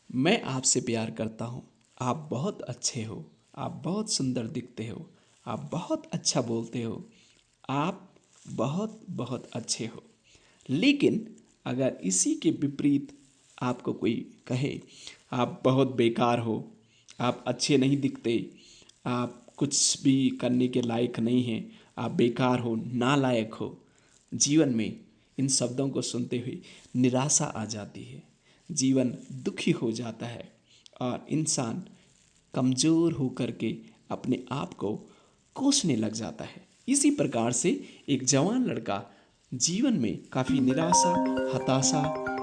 मैं आपसे प्यार करता हूँ। आप बहुत अच्छे हो। आप बहुत सुंदर दिखते हो। आप बहुत अच्छा बोलते हो। आप बहुत बहुत अच्छे हो। लेकिन अगर इसी के विपरीत आपको कोई कहे आप बहुत बेकार हो, आप अच्छे नहीं दिखते, आप कुछ भी करने के लायक नहीं हैं, आप बेकार हो, नालायक हो, जीवन में इन शब्दों को सुनते हुए निराशा आ जाती है। जीवन दुखी हो जाता है और इंसान कमज़ोर होकर के अपने आप को कोसने लग जाता है। इसी प्रकार से एक जवान लड़का जीवन में काफ़ी निराशा, हताशा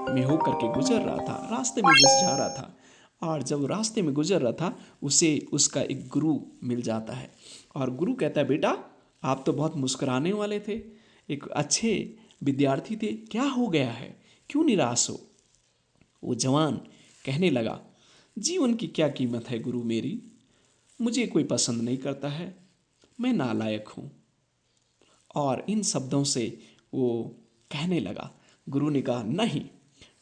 में होकर के गुजर रहा था, रास्ते में जिस जा रहा था। और जब रास्ते में गुजर रहा था उसे उसका एक गुरु मिल जाता है और गुरु कहता है, बेटा आप तो बहुत मुस्कुराने वाले थे, एक अच्छे विद्यार्थी थे, क्या हो गया है, क्यों निराश हो? वो जवान कहने लगा, जीवन की क्या कीमत है गुरु मेरी, मुझे कोई पसंद नहीं करता है, मैं नालायक हूँ। और इन शब्दों से वो कहने लगा। गुरु ने कहा, नहीं,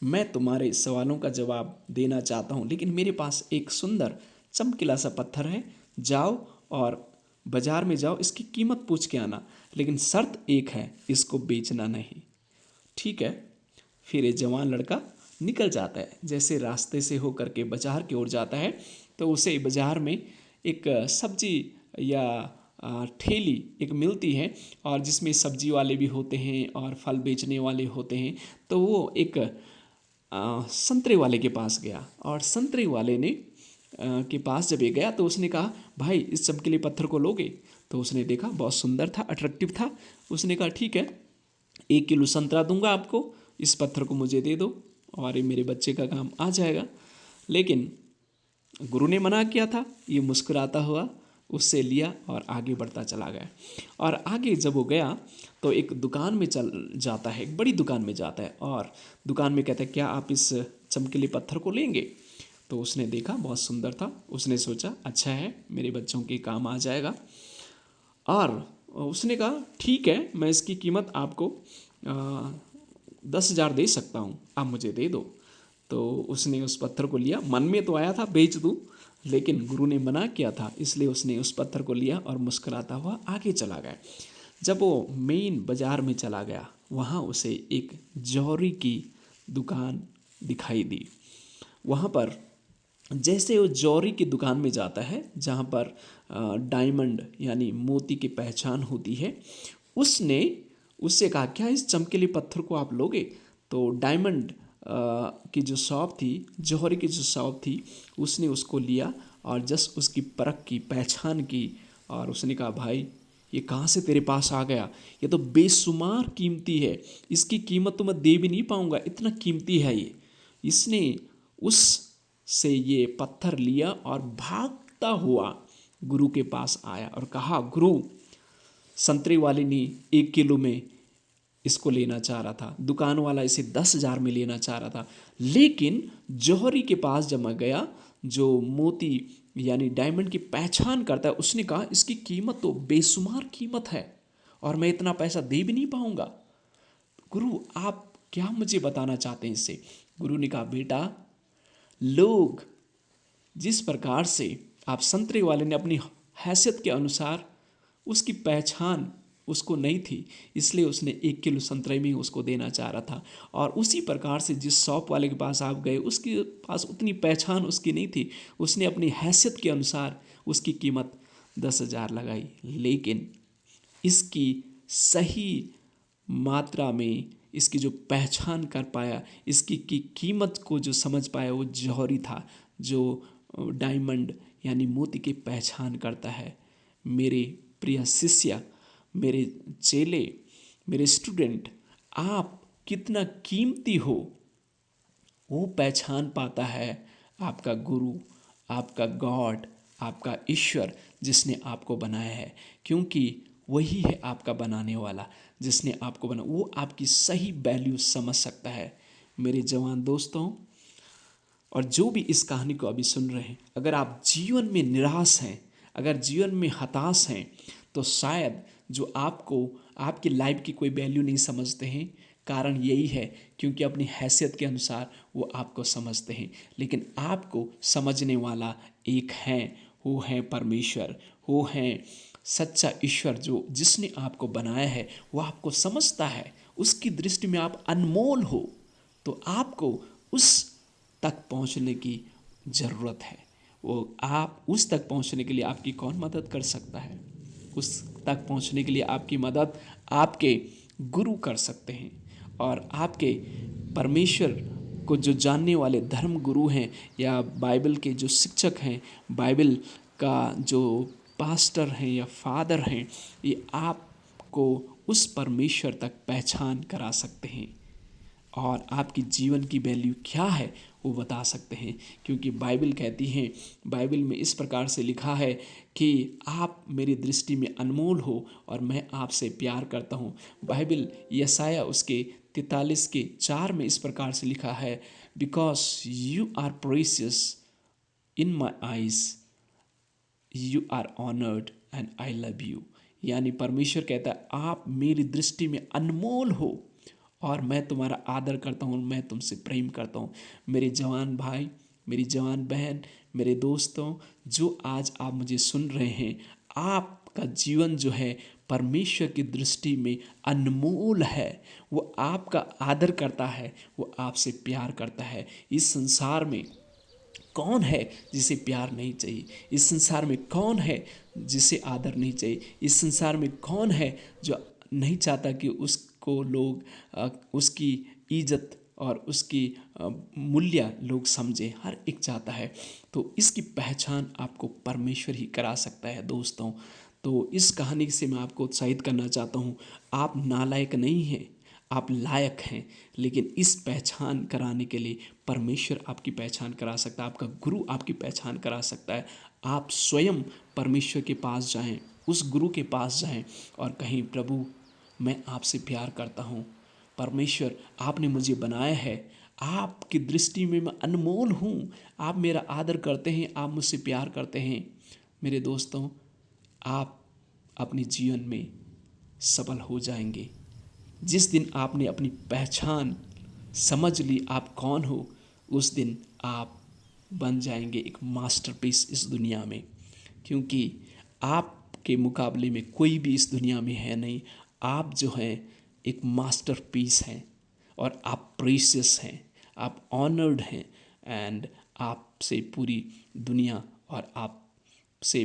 मैं तुम्हारे सवालों का जवाब देना चाहता हूँ, लेकिन मेरे पास एक सुंदर चमकीला सा पत्थर है, जाओ और बाजार में जाओ, इसकी कीमत पूछ के आना, लेकिन शर्त एक है, इसको बेचना नहीं। ठीक है। फिर ये जवान लड़का निकल जाता है। जैसे रास्ते से होकर के बाजार की ओर जाता है तो उसे बाजार में एक सब्जी या ठेली एक मिलती है, और जिसमें सब्जी वाले भी होते हैं और फल बेचने वाले होते हैं। तो वो एक संतरे वाले के पास गया और संतरे वाले ने के पास जब ये गया तो उसने कहा, भाई इस चमकीले पत्थर को लोगे? तो उसने देखा बहुत सुंदर था, अट्रैक्टिव था। उसने कहा, ठीक है, 1 किलो संतरा दूंगा आपको, इस पत्थर को मुझे दे दो और ये मेरे बच्चे का काम आ जाएगा। लेकिन गुरु ने मना किया था। ये मुस्कुराता हुआ उससे लिया और आगे बढ़ता चला गया। और आगे जब वो गया तो एक दुकान में चल जाता है, एक बड़ी दुकान में जाता है और दुकान में कहता है, क्या आप इस चमकीले पत्थर को लेंगे? तो उसने देखा बहुत सुंदर था, उसने सोचा अच्छा है, मेरे बच्चों के काम आ जाएगा। और उसने कहा, ठीक है, मैं इसकी कीमत आपको 10,000 दे सकता हूँ, आप मुझे दे दो। तो उसने उस पत्थर को लिया, मन में तो आया था बेच दूँ, लेकिन गुरु ने मना किया था, इसलिए उसने उस पत्थर को लिया और मुस्कुराता हुआ आगे चला गया। जब वो मेन बाजार में चला गया, वहाँ उसे एक जौहरी की दुकान दिखाई दी। वहाँ पर जैसे वो जौहरी की दुकान में जाता है जहाँ पर डायमंड यानी मोती की पहचान होती है, उसने उससे कहा, क्या इस चमकीले पत्थर को आप लोगे? तो डायमंड की जो शॉप थी, जौहरी की जो शॉप थी, उसने उसको लिया और जस्ट उसकी परख की, पहचान की, और उसने कहा, भाई ये कहाँ से तेरे पास आ गया? ये तो बेशुमार कीमती है, इसकी कीमत तो मैं दे भी नहीं पाऊँगा, इतना कीमती है ये। इसने उस से ये पत्थर लिया और भागता हुआ गुरु के पास आया और कहा, गुरु, संतरे वाले ने 1 किलो में इसको लेना चाह रहा था, दुकान वाला इसे 10,000 में लेना चाह रहा था, लेकिन जौहरी के पास जब मैं गया जो मोती यानी डायमंड की पहचान करता है, उसने कहा इसकी कीमत तो बेशुमार कीमत है और मैं इतना पैसा दे भी नहीं पाऊंगा। गुरु आप क्या मुझे बताना चाहते हैं इससे? गुरु ने कहा, बेटा, लोग जिस प्रकार से आप संतरे वाले ने अपनी हैसियत के अनुसार उसकी पहचान उसको नहीं थी, इसलिए उसने 1 किलो संतरे में उसको देना चाह रहा था। और उसी प्रकार से जिस शॉप वाले के पास आप गए, उसके पास उतनी पहचान उसकी नहीं थी, उसने अपनी हैसियत के अनुसार उसकी कीमत 10,000 लगाई, लेकिन इसकी सही मात्रा में इसकी जो पहचान कर पाया, इसकी की कीमत को जो समझ पाया, वो जौहरी था जो डायमंड यानी मोती की पहचान करता है। मेरे प्रिय शिष्य, मेरे चेले, मेरे स्टूडेंट, आप कितना कीमती हो वो पहचान पाता है आपका गुरु, आपका गॉड, आपका ईश्वर जिसने आपको बनाया है। क्योंकि वही है आपका बनाने वाला, जिसने आपको बना, वो आपकी सही वैल्यू समझ सकता है। मेरे जवान दोस्तों और जो भी इस कहानी को अभी सुन रहे हैं, अगर आप जीवन में निराश हैं, अगर जीवन में हताश हैं, तो शायद जो आपको आपकी लाइफ की कोई वैल्यू नहीं समझते हैं, कारण यही है क्योंकि अपनी हैसियत के अनुसार वो आपको समझते हैं, लेकिन आपको समझने वाला एक है, वो है परमेश्वर, वो है सच्चा ईश्वर जो जिसने आपको बनाया है। वो आपको समझता है, उसकी दृष्टि में आप अनमोल हो। तो आपको उस तक पहुंचने की ज़रूरत है। वो आप उस तक पहुंचने के लिए आपकी कौन मदद कर सकता है? उस तक पहुंचने के लिए आपकी मदद आपके गुरु कर सकते हैं। और आपके परमेश्वर को जो जानने वाले धर्म गुरु हैं या बाइबल के जो शिक्षक हैं, बाइबल का जो पास्टर हैं या फादर हैं, ये आपको उस परमेश्वर तक पहचान करा सकते हैं और आपकी जीवन की वैल्यू क्या है वो बता सकते हैं। क्योंकि बाइबल कहती है, बाइबल में इस प्रकार से लिखा है कि आप मेरी दृष्टि में अनमोल हो और मैं आपसे प्यार करता हूँ। बाइबल यशाया उसके 43:4 में इस प्रकार से लिखा है, because you are precious in my eyes you are honoured and I love you. यानी परमेश्वर कहता है आप मेरी दृष्टि में अनमोल हो और मैं तुम्हारा आदर करता हूँ, मैं तुमसे प्रेम करता हूँ। मेरे जवान भाई, मेरी जवान बहन, मेरे दोस्तों, जो आज आप मुझे सुन रहे हैं, आपका जीवन जो है परमेश्वर की दृष्टि में अनमोल है। वो आपका आदर करता है, वो आपसे प्यार करता है। इस संसार में कौन है जिसे प्यार नहीं चाहिए? इस संसार में कौन है जिसे आदर नहीं चाहिए? इस संसार में कौन है जो नहीं चाहता कि उसको लोग उसकी इज्जत और उसकी मूल्य लोग समझे? हर एक चाहता है। तो इसकी पहचान आपको परमेश्वर ही करा सकता है दोस्तों। तो इस कहानी से मैं आपको उत्साहित करना चाहता हूँ, आप नालायक नहीं हैं, आप लायक हैं। लेकिन इस पहचान कराने के लिए परमेश्वर आपकी पहचान करा सकता है, आपका गुरु आपकी पहचान करा सकता है। आप स्वयं परमेश्वर के पास जाएं, उस गुरु के पास जाएं और कहें, प्रभु मैं आपसे प्यार करता हूँ। परमेश्वर आपने मुझे बनाया है, आपकी दृष्टि में मैं अनमोल हूँ। आप मेरा आदर करते हैं, आप मुझसे प्यार करते हैं। मेरे दोस्तों, आप अपने जीवन में सफल हो जाएंगे। जिस दिन आपने अपनी पहचान समझ ली आप कौन हो, उस दिन आप बन जाएंगे एक मास्टरपीस इस दुनिया में। क्योंकि आपके मुकाबले में कोई भी इस दुनिया में है नहीं। आप जो हैं एक मास्टरपीस हैं और आप प्रीशियस हैं, आप ऑनर्ड हैं। एंड आपसे पूरी दुनिया और आपसे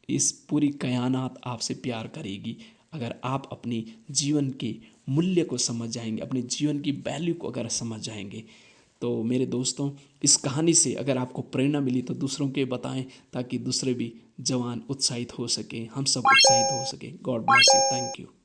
इस पूरी कायनात आपसे प्यार करेगी अगर आप अपनी जीवन के मूल्य को समझ जाएंगे, अपने जीवन की वैल्यू को अगर समझ जाएंगे। तो मेरे दोस्तों, इस कहानी से अगर आपको प्रेरणा मिली तो दूसरों के बताएं, ताकि दूसरे भी जवान उत्साहित हो सकें, हम सब उत्साहित हो सकें। God bless you, thank you.